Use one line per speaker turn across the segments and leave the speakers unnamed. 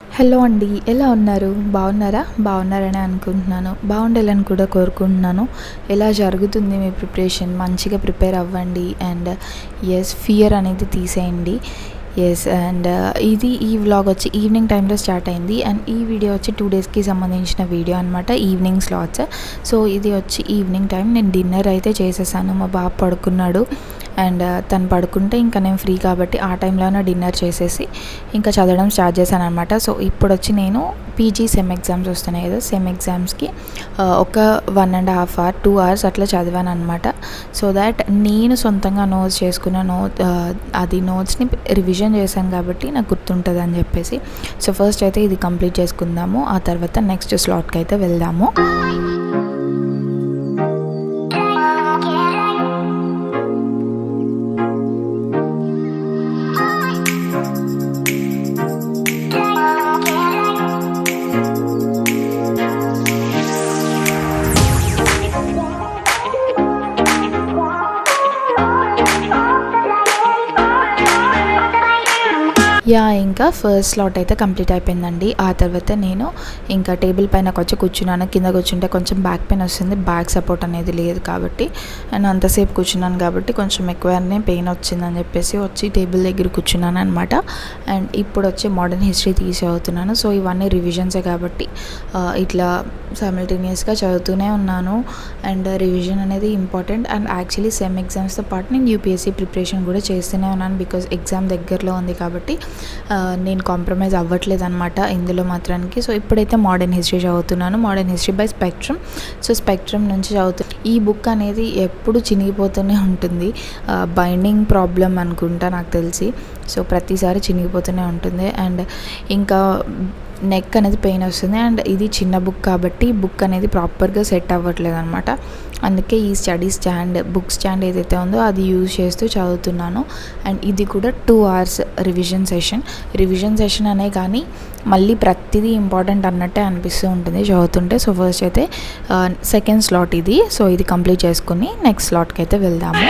Hello అండి, ఎలా ఉన్నారు? బాగున్నారా? బాగున్నారని అనుకుంటున్నాను. బాగుండాలని కూడా కోరుకుంటున్నాను. ఎలా జరుగుతుంది మీ ప్రిపరేషన్? మంచిగా ప్రిపేర్ అవ్వండి అండ్ ఫియర్ అనేది తీసేయండి. అండ్ ఈ వ్లాగ్ వచ్చి ఈవినింగ్ టైంలో స్టార్ట్ అయింది అండ్ ఈ వీడియో వచ్చి 2 డేస్కి సంబంధించిన వీడియో అనమాట. Evening slots. సో ఇది వచ్చి ఈవినింగ్ టైం. నేను డిన్నర్ అయితే చేసేసాను. మా బాబు పడుకున్నాడు అండ్ తను పడుకుంటే ఇంకా నేను ఫ్రీ కాబట్టి ఆ టైంలోనే డిన్నర్ చేసేసి ఇంకా చదవడం స్టార్ట్ చేశాను అనమాట. సో ఇప్పుడు వచ్చి నేను పీజీ సెమ్ ఎగ్జామ్స్ వస్తున్నాయి కదా, సెమ్ ఎగ్జామ్స్కి ఒక 1.5 hour 2 hours అట్లా చదివాను అనమాట. సో దాట్ నేను సొంతంగా నోట్స్ చేసుకున్న అది నోట్స్ని రివిజన్ చేశాను కాబట్టి నాకు గుర్తుంటుంది అని చెప్పేసి. సో ఫస్ట్ అయితే ఇది కంప్లీట్ చేసుకుందాము, ఆ తర్వాత నెక్స్ట్ స్లాట్కి అయితే వెళ్దాము. ఇంకా ఫస్ట్ స్లాట్ అయితే కంప్లీట్ అయిపోయిందండి. ఆ తర్వాత నేను ఇంకా టేబుల్ పైనకి వచ్చి కూర్చున్నాను. కింద కూర్చుంటే కొంచెం బ్యాక్ పెయిన్ వస్తుంది, బ్యాక్ సపోర్ట్ అనేది లేదు కాబట్టి. అండ్ అంతసేపు కూర్చున్నాను కాబట్టి కొంచెం ఎక్కువనే పెయిన్ వచ్చిందని చెప్పేసి వచ్చి టేబుల్ దగ్గర కూర్చున్నాను అనమాట. అండ్ ఇప్పుడు వచ్చి మోడర్న్ హిస్టరీ తీసి చదువుతున్నాను. సో ఇవన్నీ రివిజన్సే కాబట్టి ఇట్లా సైమల్టేనియస్గా చదువుతూనే ఉన్నాను. అండ్ రివిజన్ అనేది ఇంపార్టెంట్. అండ్ యాక్చువల్లీ సెమ్ ఎగ్జామ్స్తో పాటు నేను యూపీఎస్సీ ప్రిపరేషన్ కూడా చేస్తూనే ఉన్నాను. బికాజ్ ఎగ్జామ్ దగ్గరలో ఉంది కాబట్టి నేను కాంప్రమైజ్ అవ్వట్లేదు అనమాట ఇందులో మాత్రానికి. సో ఇప్పుడైతే మోడర్న్ హిస్టరీ చదువుతున్నాను. Modern history by spectrum. So spectrum నుంచి చదువుతున్నాను. ఈ బుక్ అనేది ఎప్పుడు చినిగిపోతూనే ఉంటుంది. బైండింగ్ ప్రాబ్లం అనుకుంటా నాకు తెలిసి. సో ప్రతిసారి చినిగిపోతూనే ఉంటుంది. అండ్ ఇంకా నెక్ అనేది పెయిన్ వస్తుంది. అండ్ ఇది చిన్న బుక్ కాబట్టి బుక్ అనేది ప్రాపర్గా సెట్ అవ్వట్లేదు అనమాట. అందుకే ఈ స్టడీ స్టాండ్, బుక్ స్టాండ్ ఏదైతే ఉందో అది యూజ్ చేస్తూ చదువుతున్నాను. అండ్ ఇది కూడా 2 hours రివిజన్ సెషన్ అనే కానీ మళ్ళీ ప్రతిదీ ఇంపార్టెంట్ అన్నట్టే అనిపిస్తూ ఉంటుంది చదువుతుంటే. సో ఫస్ట్ అయితే సెకండ్ స్లాట్ ఇది. సో ఇది కంప్లీట్ చేసుకుని నెక్స్ట్ స్లాట్కి అయితే వెళ్దాము.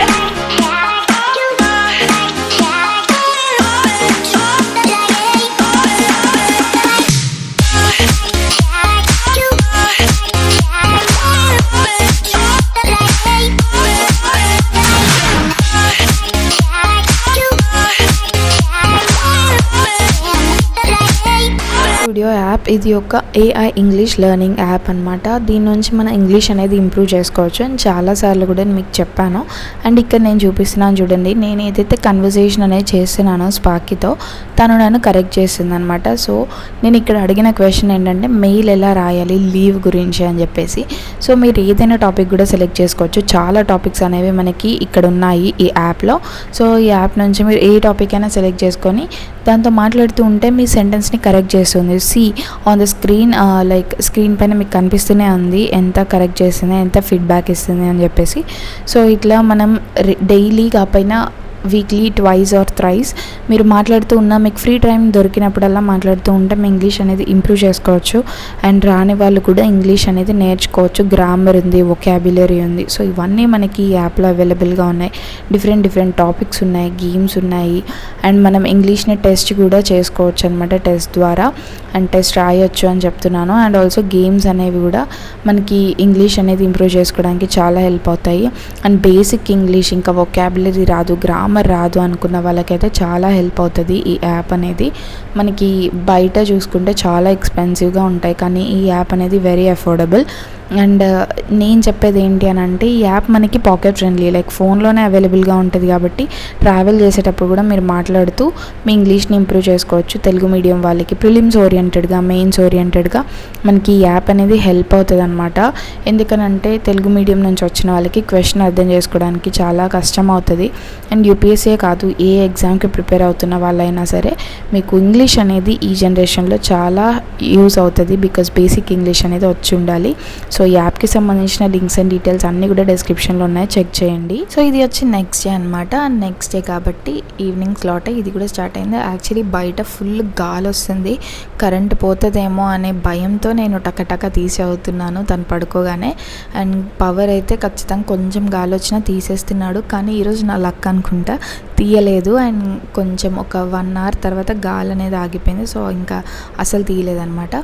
స్టూడియో యాప్ ఇది ఒక AI ఇంగ్లీష్ లెర్నింగ్ యాప్ అనమాట. దీని నుంచి మన ఇంగ్లీష్ అనేది ఇంప్రూవ్ చేసుకోవచ్చు. అండ్ చాలాసార్లు కూడా మీకు చెప్పాను. అండ్ ఇక్కడ నేను చూపిస్తున్నాను చూడండి. నేను ఏదైతే కన్వర్జేషన్ అనేది చేస్తున్నానో స్పార్కీతో తను నన్ను కరెక్ట్ చేస్తుంది అనమాట. సో నేను ఇక్కడ అడిగిన క్వశ్చన్ ఏంటంటే మెయిల్ ఎలా రాయాలి లీవ్ గురించి అని చెప్పేసి. సో మీరు ఏదైనా టాపిక్ కూడా సెలెక్ట్ చేసుకోవచ్చు. చాలా టాపిక్స్ అనేవి మనకి ఇక్కడ ఉన్నాయి ఈ యాప్లో. సో ఈ యాప్ నుంచి మీరు ఏ టాపిక్ అయినా సెలెక్ట్ చేసుకొని దాంతో మాట్లాడుతూ ఉంటే మీ సెంటెన్స్ని కరెక్ట్ చేస్తుంది. ఆన్ ద స్క్రీన్ స్క్రీన్ పైన మీకు కనిపిస్తూనే ఉంది ఎంత కరెక్ట్ చేస్తుంది, ఎంత ఫీడ్బ్యాక్ ఇస్తుంది అని చెప్పేసి. సో ఇట్లా మనం డైలీ కాకపోయినా వీక్లీ 2 or 3 మీరు మాట్లాడుతూ ఉన్నా మీకు ఫ్రీ టైం దొరికినప్పుడల్లా మాట్లాడుతూ ఉంటే మీ ఇంగ్లీష్ అనేది ఇంప్రూవ్ చేసుకోవచ్చు. అండ్ రాని వాళ్ళు కూడా ఇంగ్లీష్ అనేది నేర్చుకోవచ్చు. గ్రామర్ ఉంది, వొకాబులరీ ఉంది. సో ఇవన్నీ మనకి ఈ యాప్లో అవైలబుల్గా ఉన్నాయి. డిఫరెంట్ టాపిక్స్ ఉన్నాయి, గేమ్స్ ఉన్నాయి. అండ్ మనం ఇంగ్లీష్ని టెస్ట్ కూడా చేసుకోవచ్చు అనమాట టెస్ట్ ద్వారా. అండ్ టెస్ట్ రాయొచ్చు అని చెప్తున్నాను. అండ్ ఆల్సో గేమ్స్ అనేవి కూడా మనకి ఇంగ్లీష్ అనేది ఇంప్రూవ్ చేసుకోవడానికి చాలా హెల్ప్ అవుతాయి. అండ్ బేసిక్ ఇంగ్లీష్ ఇంకా వొకాబులరీ రాదు, గ్రామర్ రాదు అనుకున్న వాళ్ళకైతే చాలా హెల్ప్ అవుతుంది ఈ యాప్ అనేది. మనకి బయట చూసుకుంటే చాలా ఎక్స్పెన్సివ్గా ఉంటాయి కానీ ఈ యాప్ అనేది వెరీ అఫోర్డబుల్. అండ్ నేను చెప్పేది ఏంటి అని అంటే ఈ యాప్ మనకి పాకెట్ ఫ్రెండ్లీ, ఫోన్లోనే అవైలబుల్గా ఉంటుంది కాబట్టి ట్రావెల్ చేసేటప్పుడు కూడా మీరు మాట్లాడుతూ మీ ఇంగ్లీష్ని ఇంప్రూవ్ చేసుకోవచ్చు. తెలుగు మీడియం వాళ్ళకి ప్రిలిమ్స్ ఓరియంటెడ్గా, మెయిన్స్ ఓరియంటెడ్గా మనకి ఈ యాప్ అనేది హెల్ప్ అవుతుంది అనమాట. ఎందుకనంటే తెలుగు మీడియం నుంచి వచ్చిన వాళ్ళకి క్వశ్చన్ అర్థం చేసుకోవడానికి చాలా కష్టం అవుతుంది. అండ్ యూపీఎస్సీ కాదు, ఏ ఎగ్జామ్కి ప్రిపేర్ అవుతున్న వాళ్ళైనా సరే మీకు ఇంగ్లీష్ అనేది ఈ జనరేషన్లో చాలా యూస్ అవుతుంది. బికాజ్ బేసిక్ ఇంగ్లీష్ అనేది వచ్చి ఉండాలి. సో ఈ యాప్కి సంబంధించిన లింక్స్ అండ్ డీటెయిల్స్ అన్నీ కూడా డిస్క్రిప్షన్లో ఉన్నాయి, చెక్ చేయండి. సో ఇది వచ్చి నెక్స్ట్ డే అనమాట. నెక్స్ట్ డే కాబట్టి ఈవినింగ్ స్లాట్ ఇది కూడా స్టార్ట్ అయింది. యాక్చువల్లీ బయట ఫుల్ గాలి వస్తుంది, కరెంట్ పోతుందేమో అనే భయంతో నేను టకటక తీసి అవుతున్నాను తను పడుకోగానే. అండ్ పవర్ అయితే ఖచ్చితంగా కొంచెం గాలి వచ్చినా తీసేస్తున్నాడు. కానీ ఈరోజు నా లక్ అనుకుంటా తీయలేదు అండ్ కొంచెం ఒక 1 అవర్ తర్వాత గాలి అనేది ఆగిపోయింది. సో ఇంకా అసలు తీయలేదనమాట.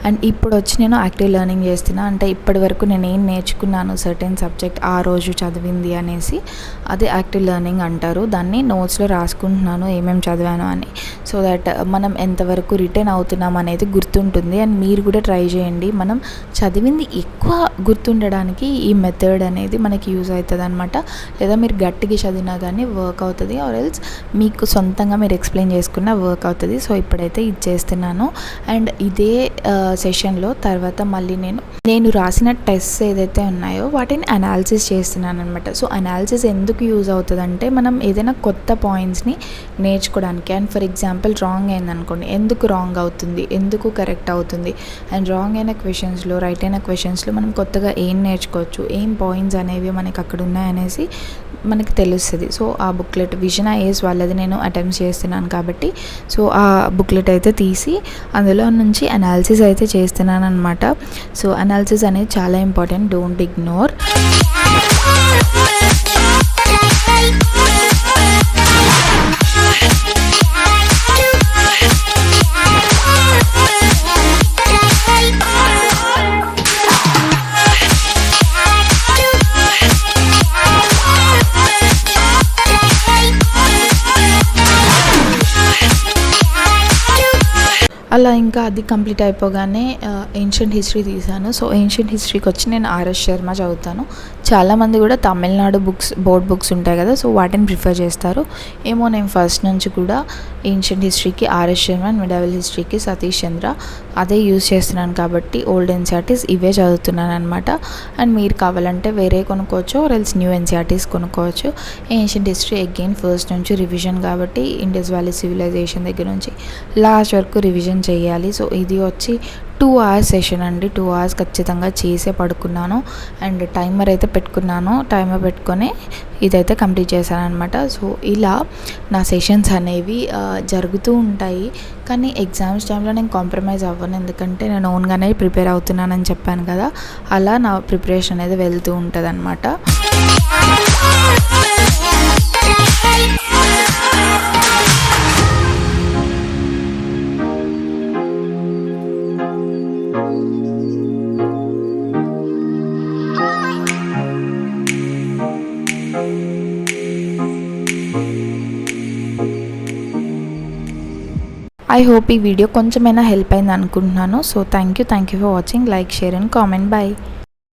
అండ్ ఇప్పుడు వచ్చి నేను యాక్టివ్ లెర్నింగ్ చేస్తున్నా. అంటే ఇప్పటి వరకు నేను ఏం నేర్చుకున్నాను సర్టెన్ సబ్జెక్ట్ ఆ రోజు చదివింది అనేసి అదే యాక్టివ్ లెర్నింగ్ అంటారు. దాన్ని నోట్స్లో రాసుకుంటున్నాను ఏమేమి చదివాను అని. సో దట్ మనం ఎంతవరకు రిటైన్ అవుతున్నాం అనేది గుర్తుంటుంది. అండ్ మీరు కూడా ట్రై చేయండి. మనం చదివింది ఎక్కువ గుర్తుండడానికి ఈ మెథడ్ అనేది మనకి యూజ్ అవుతుంది అనమాట. లేదా మీరు గట్టిగా చదివినా కానీ వర్క్ అవుతుంది, ఆర్ ఎల్స్ మీకు సొంతంగా మీరు ఎక్స్ప్లెయిన్ చేసుకున్న వర్క్ అవుతుంది. సో ఇప్పుడైతే ఇది చేస్తున్నాను. అండ్ ఇదే సెషన్లో తర్వాత మళ్ళీ నేను రాసిన టెస్ట్స్ ఏదైతే ఉన్నాయో వాటిని అనాలిసిస్ చేస్తున్నాను అనమాట. సో అనాలిసిస్ ఎందుకు యూజ్ అవుతుందంటే మనం ఏదైనా కొత్త పాయింట్స్ని నేర్చుకోవడానికి. అండ్ ఫర్ ఎగ్జాంపుల్ రాంగ్ అయిందనుకోండి, ఎందుకు రాంగ్ అవుతుంది, ఎందుకు కరెక్ట్ అవుతుంది, అండ్ రాంగ్ అయిన క్వశ్చన్స్లో రైట్ అయిన క్వశ్చన్స్లో మనం కొత్తగా ఏం నేర్చుకోవచ్చు, ఏం పాయింట్స్ అనేవి మనకి అక్కడ ఉన్నాయనేసి మనకి తెలుస్తుంది. సో ఆ బుక్లెట్ విజన్ ఐఏఎస్ వాళ్ళది నేను అటెంప్ట్ చేస్తున్నాను కాబట్టి సో ఆ బుక్లెట్ అయితే తీసి అందులో నుంచి అనాలిసిస్ అయితే చేస్తున్నాను అనమాట. సో అనాలిసిస్ అనేది చాలా ఇంపార్టెంట్, డోంట్ ఇగ్నోర్. అలా ఇంకా అది కంప్లీట్ అయిపోగానే ఏన్షియంట్ హిస్టరీ తీశాను. సో ఏన్షియంట్ హిస్టరీకి వచ్చి నేను ఆర్ఎస్ శర్మ చదువుతాను. చాలామంది కూడా తమిళనాడు బోర్డ్ బుక్స్ ఉంటాయి కదా, సో వాటిని ప్రిఫర్ చేస్తారు. ఏమో నేను ఫస్ట్ నుంచి కూడా ఏన్షియంట్ హిస్టరీకి ఆర్ఎస్ శర్మ, మిడవల్ హిస్టరీకి సతీష్ చంద్ర అదే యూజ్ చేస్తున్నాను కాబట్టి ఓల్డ్ ఎన్సీఆర్టీస్ ఇవే చదువుతున్నాను అనమాట. అండ్ మీరు కావాలంటే వేరే కొనుక్కోవచ్చు, రెల్స్ న్యూ ఎన్సీఆర్టీస్ కొనుక్కోవచ్చు. ఏన్షియంట్ హిస్టరీ అగైన్ ఫస్ట్ నుంచి రివిజన్ కాబట్టి ఇండస్ వ్యాలీ సివిలైజేషన్ దగ్గర నుంచి లాస్ట్ వరకు రివిజన్ చేయాలి. సో ఇది వచ్చి 2 hours సెషన్ అండి. 2 hours ఖచ్చితంగా చేసే పడుకున్నాను. అండ్ టైమర్ అయితే పెట్టుకున్నాను. టైమర్ పెట్టుకొని ఇదైతే కంప్లీట్ చేశాను అనమాట. సో ఇలా నా సెషన్స్ అనేవి జరుగుతూ ఉంటాయి. కానీ ఎగ్జామ్స్ టైంలో నేను కాంప్రమైజ్ అవ్వను, ఎందుకంటే నేను ఓన్గానే ప్రిపేర్ అవుతున్నానని చెప్పాను కదా. అలా నా ప్రిపరేషన్ అనేది వెళ్తూ ఉంటుంది అనమాట. ఐ హోప్ ఈ వీడియో కొంచెమైనా హెల్ప్ అయింది అనుకుంటున్నాను. So thank you for watching. Like, share and comment. Bye.